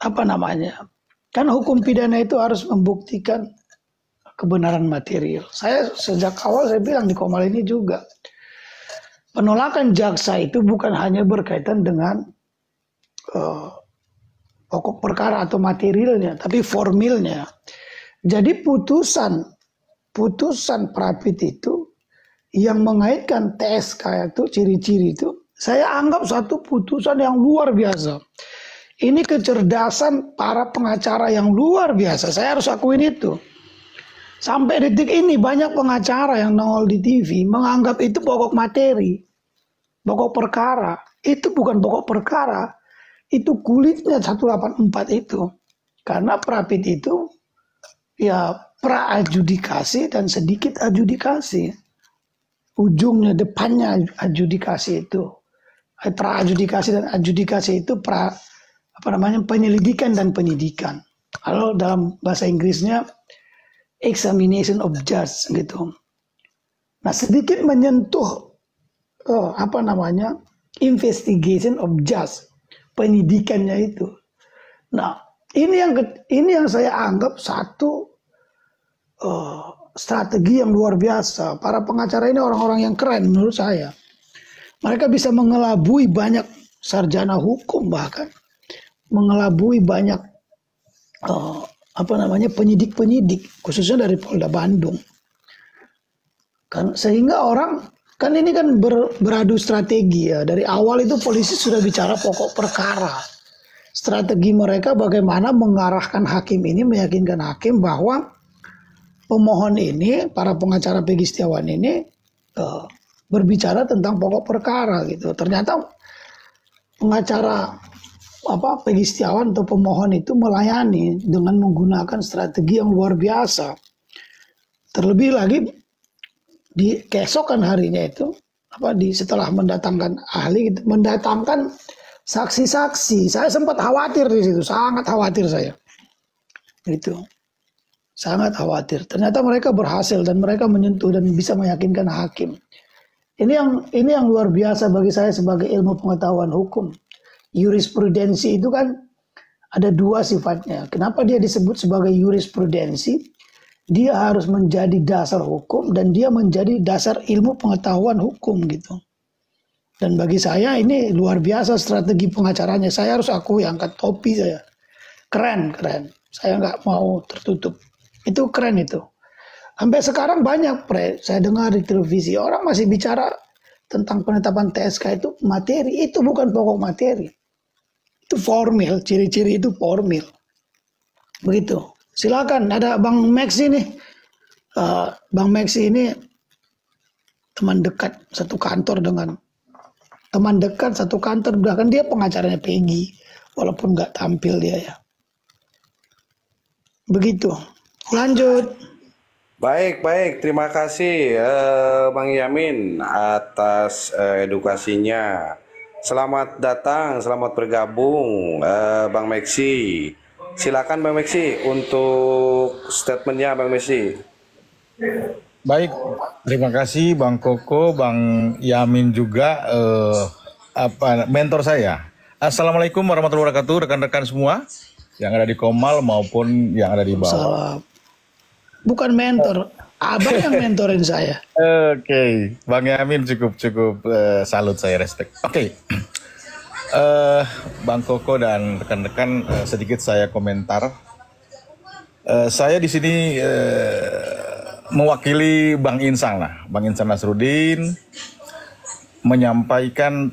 apa namanya? Kan hukum pidana itu harus membuktikan kebenaran material. Saya sejak awal saya bilang di Komal ini juga, penolakan jaksa itu bukan hanya berkaitan dengan pokok perkara atau materialnya, tapi formilnya. Jadi putusan Prapit itu yang mengaitkan TSK itu, ciri-ciri itu, saya anggap satu putusan yang luar biasa. Ini kecerdasan para pengacara yang luar biasa. Saya harus akuin itu. Sampai detik ini banyak pengacara yang nongol di TV menganggap itu pokok materi, pokok perkara. Itu bukan pokok perkara, itu kulitnya 184 itu. Karena Prapit itu ya pra-adjudikasi dan sedikit adjudikasi. Ujungnya, depannya adjudikasi itu. Pra-adjudikasi dan adjudikasi itu penyelidikan dan penyidikan. Kalau dalam bahasa Inggrisnya examination of judge gitu. Nah, sedikit menyentuh investigation of judge, penyidikannya itu. Nah, ini yang saya anggap satu strategi yang luar biasa. Para pengacara ini orang-orang yang keren menurut saya. Mereka bisa mengelabui banyak sarjana hukum, bahkan mengelabui banyak penyidik-penyidik, khususnya dari Polda Bandung. Kan sehingga orang kan ini kan beradu strategi ya. Dari awal itu polisi sudah bicara pokok perkara. Strategi mereka bagaimana mengarahkan hakim ini, meyakinkan hakim bahwa pemohon ini, para pengacara Peggy Setiawan ini berbicara tentang pokok perkara gitu. Ternyata pengacara Peggy Setiawan atau pemohon itu melayani dengan menggunakan strategi yang luar biasa. Terlebih lagi di keesokan harinya itu setelah mendatangkan ahli gitu, mendatangkan saksi-saksi. Saya sempat khawatir di situ, sangat khawatir saya. Itu. Sangat khawatir. Ternyata mereka berhasil dan mereka menyentuh dan bisa meyakinkan hakim. Ini yang luar biasa bagi saya sebagai ilmu pengetahuan hukum. Jurisprudensi itu kan ada dua sifatnya. Kenapa dia disebut sebagai jurisprudensi? Dia harus menjadi dasar hukum dan dia menjadi dasar ilmu pengetahuan hukum gitu. Dan bagi saya ini luar biasa strategi pengacaranya. Saya harus akui, angkat topi saya. Keren. Saya nggak mau tertutup. Itu keren itu. Sampai sekarang banyak saya dengar di televisi orang masih bicara tentang penetapan TSK itu materi. Itu bukan pokok materi. Itu formil, ciri-ciri itu formil. Begitu. Silakan ada Bang Maxi nih. Bang Maxi ini teman dekat satu kantor, bahkan dia pengacaranya Peggy, walaupun nggak tampil dia ya. Begitu. Lanjut. Baik. Terima kasih Bang Yamin atas edukasinya. Selamat datang, selamat bergabung Bang Maxi. Silakan Bang Maxi untuk statementnya Bang Maxi. Baik, terima kasih Bang Koko, Bang Yamin juga mentor saya. Assalamualaikum warahmatullahi wabarakatuh, rekan-rekan semua yang ada di Komal maupun yang ada di bawah. Salam. Bukan mentor, abang yang mentorin saya. Oke, Bang Yamin cukup salut, saya respect. Oke. Bang Koko dan rekan-rekan, sedikit saya komentar. Saya di sini mewakili Bang Insang Bang Insang Nasruddin menyampaikan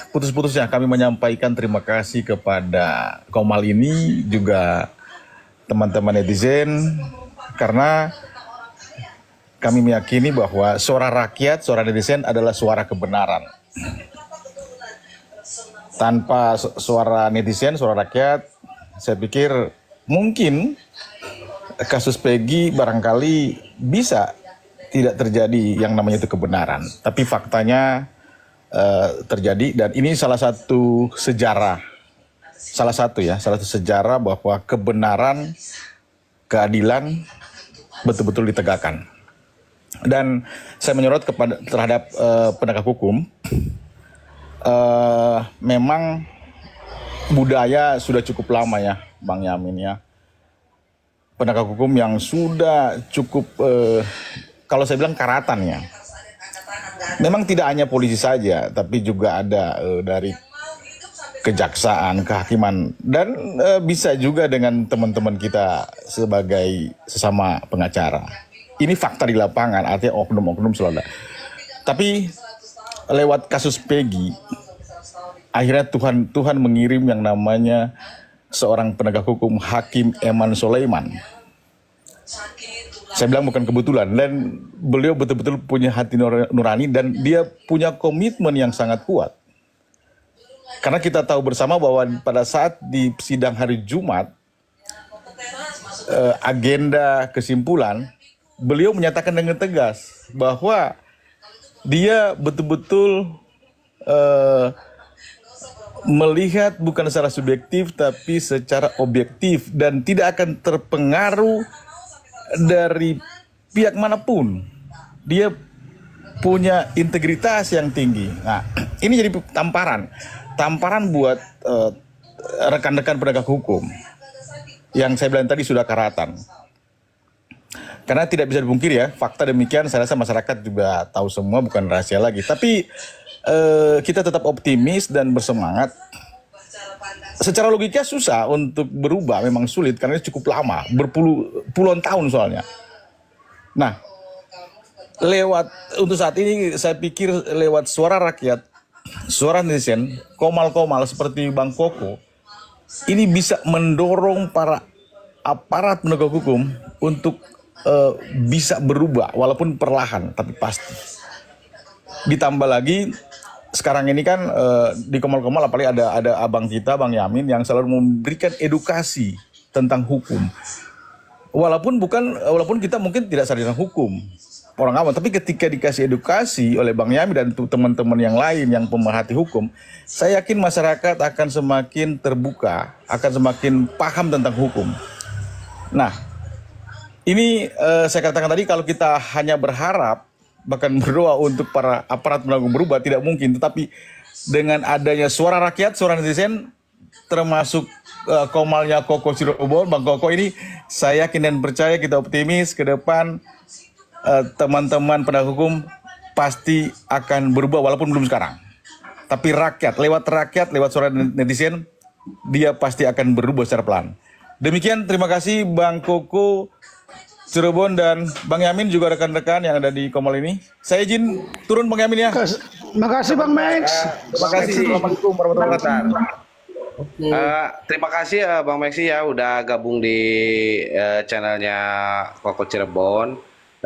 putus-putusnya kami menyampaikan terima kasih kepada Komal ini, juga teman-teman netizen, karena kami meyakini bahwa suara rakyat, suara netizen adalah suara kebenaran. Tanpa suara netizen, suara rakyat, saya pikir mungkin kasus Peggy barangkali bisa tidak terjadi yang namanya itu kebenaran. Tapi faktanya terjadi, dan ini salah satu sejarah. Salah satu sejarah bahwa kebenaran, keadilan betul-betul ditegakkan. Dan saya menyorot terhadap penegak hukum. Memang budaya sudah cukup lama ya, Bang Yamin ya. Penegak hukum yang sudah cukup, kalau saya bilang karatan ya. Memang tidak hanya polisi saja, tapi juga ada dari kejaksaan, kehakiman, dan bisa juga dengan teman-teman kita sebagai sesama pengacara. Ini fakta di lapangan, artinya oknum-oknum selalu ada. Tapi lewat kasus Peggy, akhirnya Tuhan mengirim yang namanya seorang penegak hukum, Hakim Eman Sulaiman. Saya bilang bukan kebetulan, dan beliau betul-betul punya hati nurani dan dia punya komitmen yang sangat kuat. Karena kita tahu bersama bahwa pada saat di sidang hari Jumat, agenda kesimpulan, beliau menyatakan dengan tegas bahwa dia betul-betul melihat bukan secara subjektif tapi secara objektif dan tidak akan terpengaruh dari pihak manapun. Dia punya integritas yang tinggi. Nah, ini jadi tamparan buat rekan-rekan penegak hukum yang saya bilang tadi sudah karatan. Karena tidak bisa dipungkiri ya, fakta demikian, saya rasa masyarakat juga tahu semua, bukan rahasia lagi. Tapi kita tetap optimis dan bersemangat. Secara logika susah untuk berubah, memang sulit karena cukup lama, puluhan tahun soalnya. Nah, untuk saat ini saya pikir lewat suara rakyat, suara netizen, komal-komal seperti Bang Koko, ini bisa mendorong para aparat penegak hukum untuk bisa berubah walaupun perlahan tapi pasti. Ditambah lagi sekarang ini kan di komal-komal apalagi ada abang kita Bang Yamin yang selalu memberikan edukasi tentang hukum. Walaupun kita mungkin tidak sarjana hukum orang awam, tapi ketika dikasih edukasi oleh Bang Yamin dan teman-teman yang lain yang pemerhati hukum, saya yakin masyarakat akan semakin terbuka, akan semakin paham tentang hukum. Nah, ini saya katakan tadi, kalau kita hanya berharap bahkan berdoa untuk para aparat penegak berubah tidak mungkin, tetapi dengan adanya suara rakyat, suara netizen, termasuk komalnya Koko Cirebon, Bang Koko ini, saya yakin dan percaya, kita optimis ke depan teman-teman penegak hukum pasti akan berubah walaupun belum sekarang. Tapi rakyat, lewat suara netizen, dia pasti akan berubah secara pelan. Demikian, terima kasih Bang Koko Cirebon dan Bang Yamin, juga rekan-rekan yang ada di Komal ini. Saya izin turun Bang Yamin ya. Terima kasih Bang Max. Terima kasih. Assalamualaikum warahmatullahi wabarakatuh. Terima kasih Bang Maxi ya udah gabung di channelnya Koko Cirebon.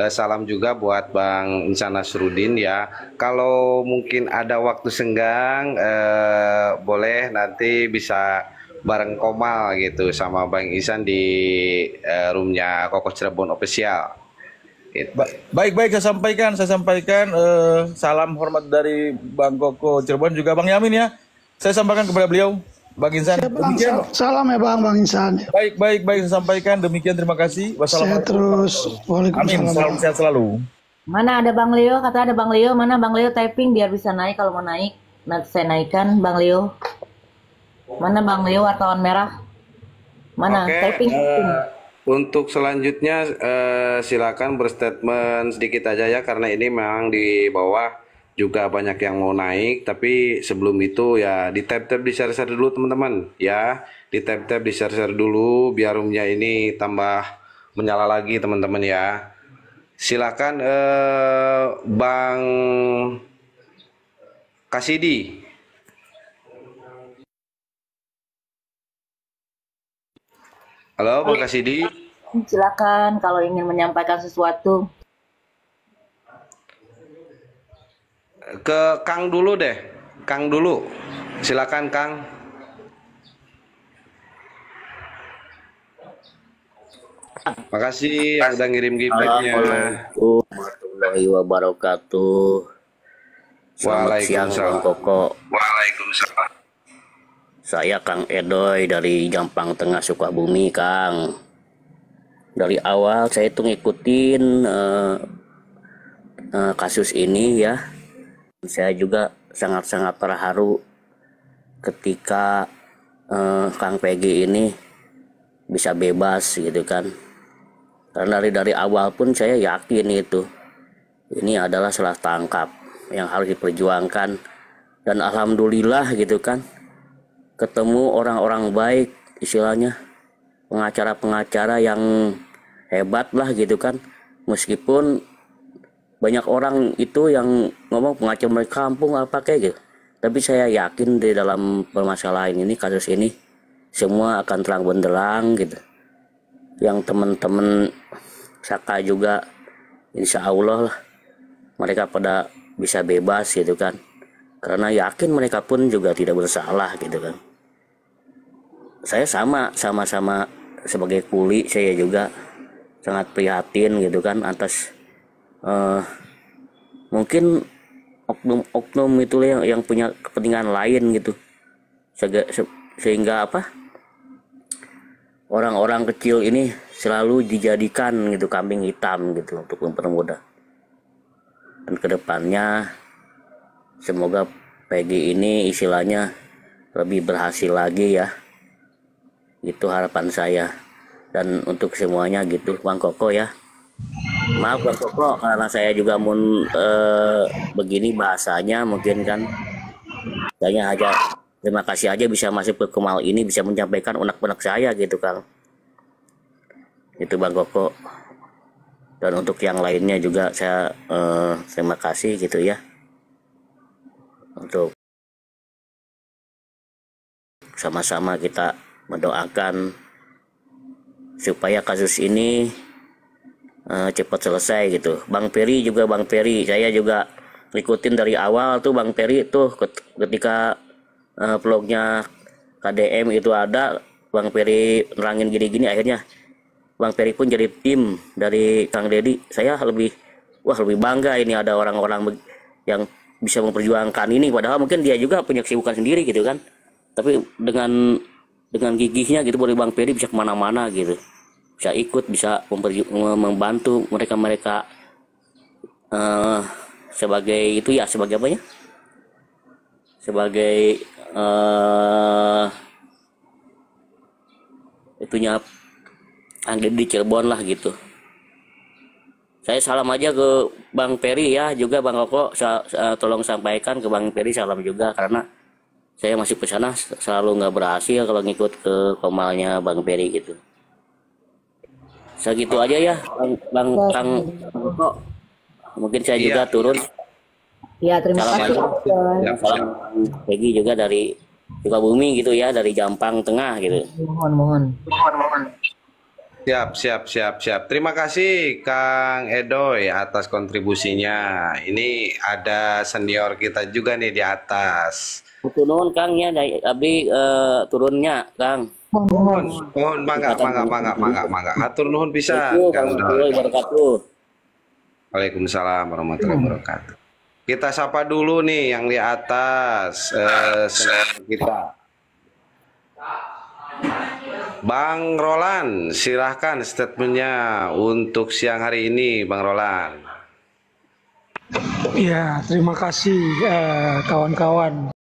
Salam juga buat Bang Insan Nasruddin ya. Kalau mungkin ada waktu senggang, boleh nanti bisa bareng Komal gitu sama Bang Ihsan di roomnya Koko Cirebon official. Gitu. Baik, saya sampaikan salam hormat dari Bang Koko Cirebon, juga Bang Yamin ya. Saya sampaikan kepada beliau, Bang Insan. Demikian. Salam ya Bang Insan. Baik, saya sampaikan demikian, terima kasih. Wassalamualaikum. Amin, salam sehat selalu. Mana ada Bang Leo? Kata ada Bang Leo. Mana Bang Leo typing biar bisa naik kalau mau naik. Nanti saya naikkan Bang Leo. Mana Bang Leo wartawan merah? Mana? Oke, Typing. untuk selanjutnya silakan berstatement sedikit aja ya, karena ini memang di bawah juga banyak yang mau naik, tapi sebelum itu ya di tab di share dulu teman-teman ya, di tab di share dulu biar roomnya ini tambah menyala lagi teman-teman ya. Silakan Bang Kasidi. Halo Bang Kasidi. Silakan kalau ingin menyampaikan sesuatu. Ke Kang dulu deh. Kang dulu. Silakan Kang. Makasih yang udah ngirim giftnya. Assalamualaikum warahmatullahi wabarakatuh. Selamat siang Bang Koko. Waalaikumsalam. Saya Kang Edoy dari Jampang Tengah, Sukabumi, Kang. Dari awal saya itu ngikutin kasus ini ya. Saya juga sangat-sangat terharu ketika Kang Pegi ini bisa bebas gitu kan. Karena dari awal pun saya yakin itu ini adalah salah tangkap yang harus diperjuangkan, dan alhamdulillah gitu kan ketemu orang-orang baik, istilahnya pengacara-pengacara yang hebat lah gitu kan. Meskipun banyak orang itu yang ngomong pengacara dari kampung apa kayak gitu, tapi saya yakin di dalam permasalahan ini, kasus ini, semua akan terang benderang gitu. Yang teman-teman Saka juga insya Allah lah mereka pada bisa bebas gitu kan, karena yakin mereka pun juga tidak bersalah gitu kan. Saya sama-sama sebagai kuli, saya juga sangat prihatin gitu kan atas mungkin oknum-oknum itu yang punya kepentingan lain gitu, sehingga apa, orang-orang kecil ini selalu dijadikan gitu kambing hitam gitu untuk mempermudah. Dan kedepannya semoga Pegi ini istilahnya lebih berhasil lagi ya, itu harapan saya. Dan untuk semuanya gitu Bang Koko ya, maaf Bang Koko karena saya juga begini bahasanya mungkin kan, saya aja terima kasih aja bisa masuk ke Kemal ini, bisa menyampaikan unek-unek saya gitu Kang. Itu Bang Koko. Dan untuk yang lainnya juga saya terima kasih gitu ya, untuk sama-sama kita mendoakan supaya kasus ini cepat selesai gitu. Bang Peri juga, Bang Peri saya juga ikutin dari awal tuh Bang Peri tuh ketika vlognya KDM itu ada, Bang Peri nerangin gini-gini, akhirnya Bang Peri pun jadi tim dari Kang Deddy. Saya lebih bangga ini ada orang-orang yang bisa memperjuangkan ini, padahal mungkin dia juga punya kesibukan sendiri gitu kan, tapi dengan gigihnya gitu boleh Bang Peri bisa kemana-mana gitu, bisa ikut, bisa membantu mereka sebagai itu ya, sebagai apa ya, sebagai itunya Anda di Cirebon lah gitu. Saya salam aja ke Bang Peri ya, juga Bang Koko tolong sampaikan ke Bang Peri salam juga, karena saya masih ke sana selalu nggak berhasil kalau ngikut ke komalnya Bang Peri gitu. Segitu aja ya Bang Koko. Mungkin saya juga turun. Ya, terima Salam kasih. aja. Salam Pegi juga dari Sukabumi gitu ya, dari Jampang Tengah gitu. Mohon. Siap. Terima kasih Kang Edoy atas kontribusinya. Ini ada senior kita juga nih di atas. Turun Kang ya, dari abdi turunnya Kang. Mohon mangga. Hatur nuhun bisa. Kang Warahmatullahi wabarakatuh. Waalaikumsalam warahmatullahi wabarakatuh. Kita sapa dulu nih yang di atas senior kita. Bang Roland, silahkan statementnya untuk siang hari ini, Bang Roland. Ya, terima kasih kawan-kawan.